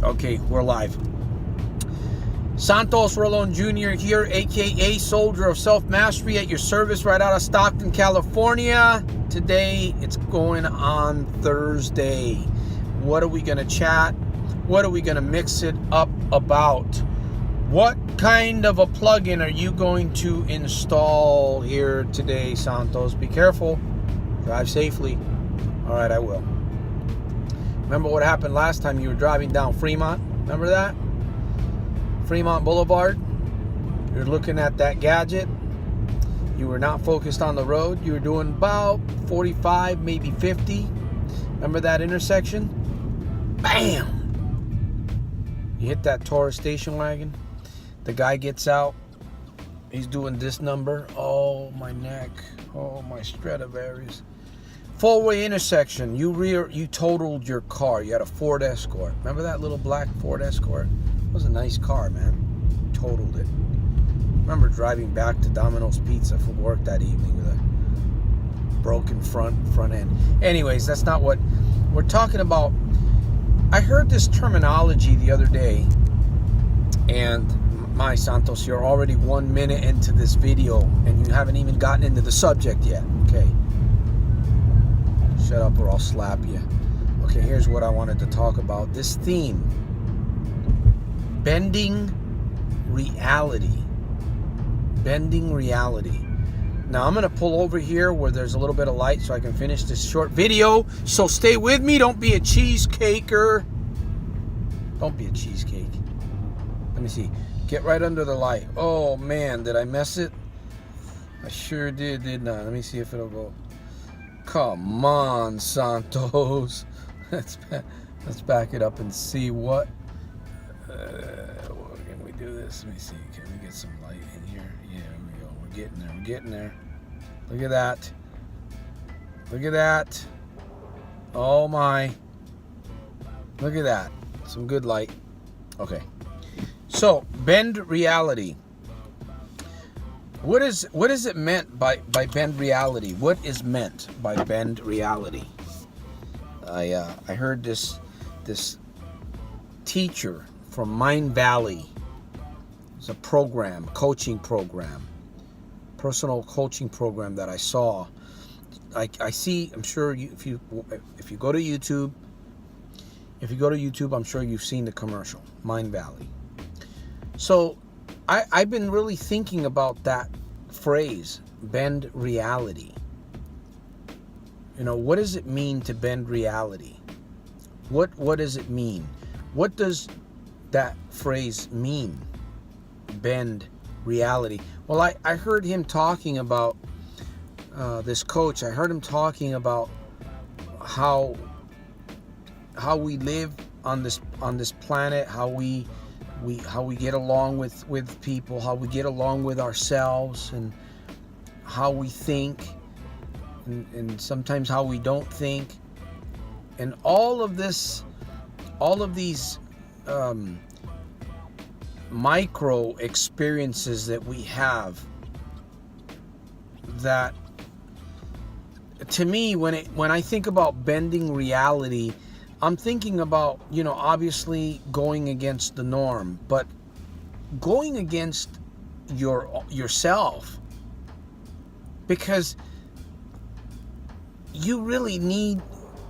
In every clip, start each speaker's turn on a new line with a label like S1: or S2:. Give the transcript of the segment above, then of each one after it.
S1: Okay, we're live. Santos Rolon Jr. here, aka Soldier of Self-Mastery, at your service right out of Stockton, California. Today, it's going on Thursday. What are we going to chat? What are we going to mix it up about? What kind of a plugin are you going to install here today, Santos? Be careful. Drive safely. All right, I will. Remember what happened last time you were driving down Fremont? Remember that? Fremont Boulevard. You're looking at that gadget. You were not focused on the road. You were doing about 45, maybe 50. Remember that intersection? Bam! You hit that Taurus station wagon. The guy gets out. He's doing this number. Oh, my neck. Oh, my Stradivarius. Four-way intersection. You totaled your car. You had a Ford Escort. Remember that little black Ford Escort? It was a nice car, man. Totaled it. Remember driving back to Domino's Pizza from work that evening with a broken front end. Anyways, that's not what we're talking about. I heard this terminology the other day, and my Santos, you're already 1 minute into this video, and you haven't even gotten into the subject yet. Okay. Shut up or I'll slap you. Okay, here's what I wanted to talk about. This theme. Bending reality. Bending reality. Now, I'm going to pull over here where there's a little bit of light so I can finish this short video. So stay with me. Don't be a cheesecaker. Don't be a cheesecake. Let me see. Get right under the light. Oh, man. Did I mess it? I sure did, didn't I? Let me see if it'll go. Come on, Santos. Let's back it up and see what. Can we do this? Let me see. Can we get some light in here? Yeah, here we go. We're getting there. We're getting there. Look at that. Look at that. Oh my. Look at that. Some good light. Okay. So, bend reality. What is it meant by bend reality? What is meant by bend reality? I heard this teacher from Mind Valley. It's a program, coaching program, personal coaching program that I saw. I see. I'm sure if you go to YouTube, I'm sure you've seen the commercial, Mind Valley. So I've been really thinking about that phrase, bend reality. You know, what does it mean to bend reality? What does it mean? What does that phrase mean? Bend reality. Well, I heard him talking about this coach. I heard him talking about how we live on this planet, how we get along with people, how we get along with ourselves, and how we think, and sometimes how we don't think, and all of these micro experiences that we have, that to me, when I think about bending reality, I'm thinking about, obviously going against the norm, but going against yourself, because you really need,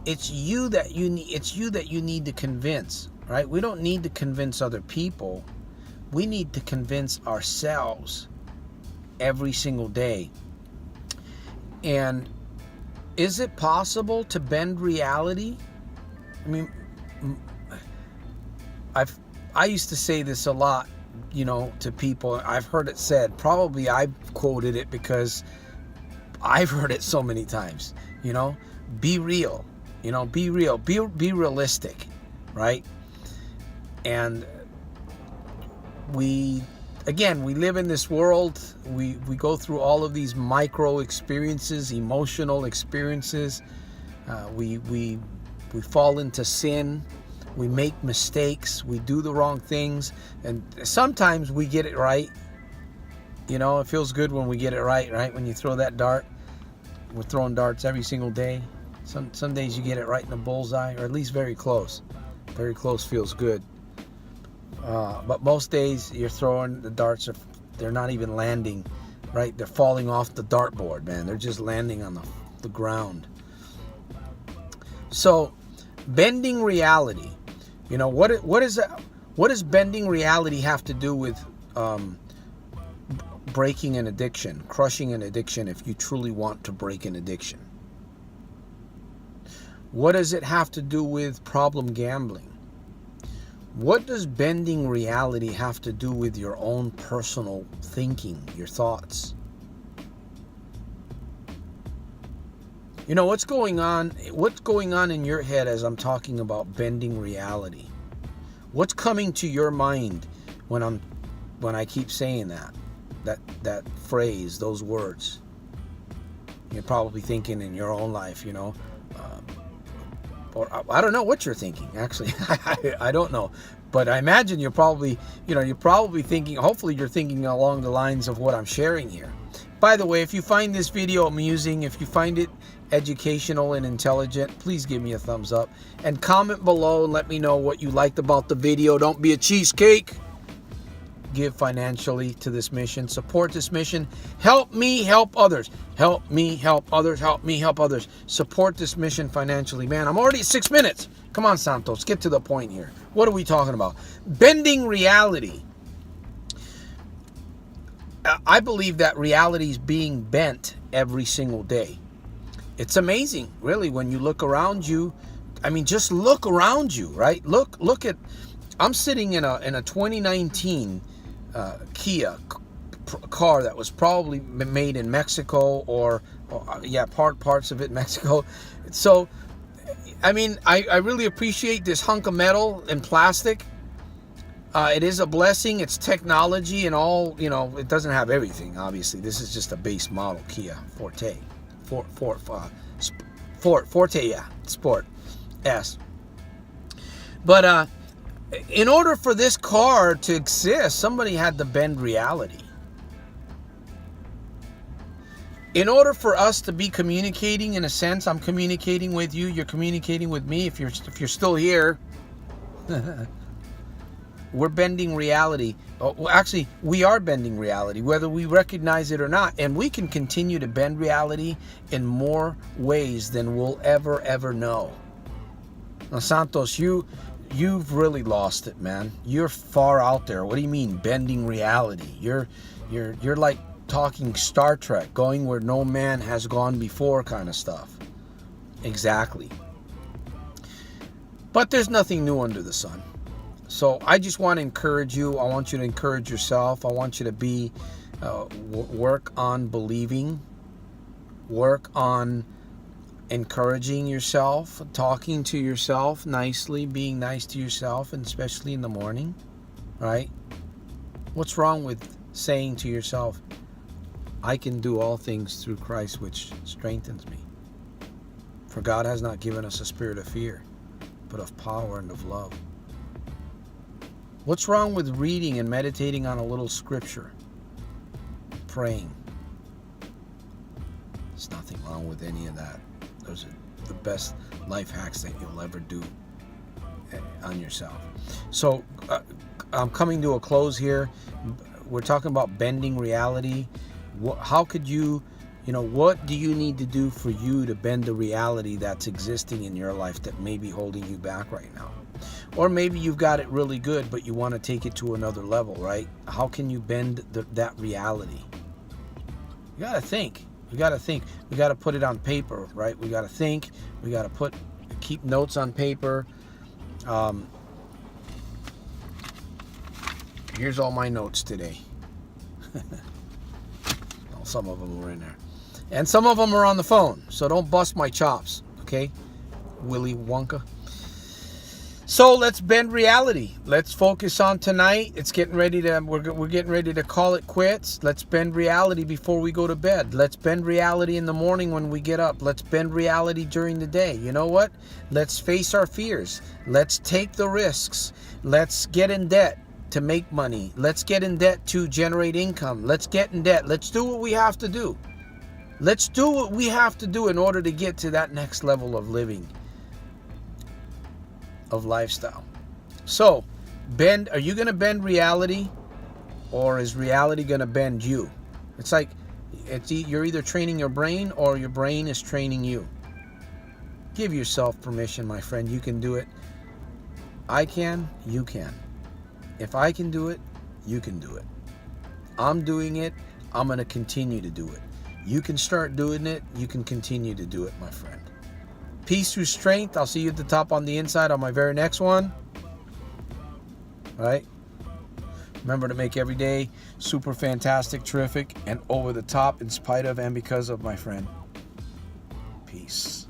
S1: it's you that you need to convince, right? We don't need to convince other people. We need to convince ourselves every single day. And is it possible to bend reality? I mean, I used to say this a lot, to people. I've heard it said. Probably I've quoted it because I've heard it so many times. Be real. Be real. Be realistic, right? And we live in this world. We go through all of these micro experiences, emotional experiences. We fall into sin, we make mistakes, we do the wrong things, and sometimes we get it right. It feels good when we get it right? When you throw that dart. We're throwing darts every single day. Some days you get it right in the bullseye, or at least very close. Very close feels good. But most days you're throwing the darts, they're not even landing, right? They're falling off the dartboard, man. They're just landing on the ground. So, bending reality. You know, what does bending reality have to do with breaking an addiction, crushing an addiction if you truly want to break an addiction? What does it have to do with problem gambling? What does bending reality have to do with your own personal thinking, your thoughts? You know, what's going on in your head as I'm talking about bending reality? What's coming to your mind when I keep saying that phrase, those words? You're probably thinking in your own life, you know, or I don't know what you're thinking, actually. I don't know. But I imagine you're probably thinking, hopefully you're thinking along the lines of what I'm sharing here. By the way, if you find this video amusing, if you find it educational and intelligent, please give me a thumbs up. And comment below and let me know what you liked about the video. Don't be a cheesecake. Give financially to this mission. Support this mission. Help me help others. Help me help others. Help me help others. Support this mission financially. Man, I'm already at 6 minutes. Come on, Santos. Get to the point here. What are we talking about? Bending reality. I believe that reality is being bent every single day. It's amazing, really, when you look around you. I mean, just look around you, right? Look at. I'm sitting in a 2019 Kia car that was probably made in Mexico, or parts of it in Mexico. So, I mean, I really appreciate this hunk of metal and plastic. It is a blessing. It's technology and all. You know, it doesn't have everything. Obviously, this is just a base model Kia Forte, Forte, yeah, Sport S. But in order for this car to exist, somebody had to bend reality. In order for us to be communicating, in a sense, I'm communicating with you, you're communicating with me. If you're still here, we're bending reality. Well, actually, we are bending reality, whether we recognize it or not. And we can continue to bend reality in more ways than we'll ever know. Now, Santos, you've really lost it, man. You're far out there. What do you mean bending reality? You're like talking Star Trek, going where no man has gone before kind of stuff. Exactly. But there's nothing new under the sun. So I just want to encourage you. I want you to encourage yourself. I want you to be work on believing, work on encouraging yourself, talking to yourself nicely, being nice to yourself, and especially in the morning, right? What's wrong with saying to yourself, I can do all things through Christ which strengthens me? For God has not given us a spirit of fear, but of power and of love. What's wrong with reading and meditating on a little scripture? Praying. There's nothing wrong with any of that. Those are the best life hacks that you'll ever do on yourself. So I'm coming to a close here. We're talking about bending reality. How could you, what do you need to do for you to bend the reality that's existing in your life that may be holding you back right now? Or maybe you've got it really good, but you want to take it to another level, right? How can you bend that reality? You got to think. We got to think. We got to put it on paper, right? We got to think. We got to keep notes on paper. Here's all my notes today. Well, some of them were in there. And some of them are on the phone, so don't bust my chops, okay? Willy Wonka. So let's bend reality. Let's focus on tonight. It's getting ready to, we're getting ready to call it quits. Let's bend reality before we go to bed. Let's bend reality in the morning when we get up. Let's bend reality during the day. You know what? Let's face our fears. Let's take the risks. Let's get in debt to make money. Let's get in debt to generate income. Let's get in debt. Let's do what we have to do. Let's do what we have to do in order to get to that next level of living, of lifestyle. So Are you going to bend reality, or is reality going to bend you? It's like you're either training your brain or your brain is training you. Give yourself permission, my friend. You can do it. I can, you can. If I can do it, you can do it. I'm doing it. I'm going to continue to do it. You can start doing it. You can continue to do it, my friend. Peace through strength. I'll see you at the top on the inside on my very next one. All right? Remember to make every day super fantastic, terrific, and over the top in spite of and because of, my friend. Peace.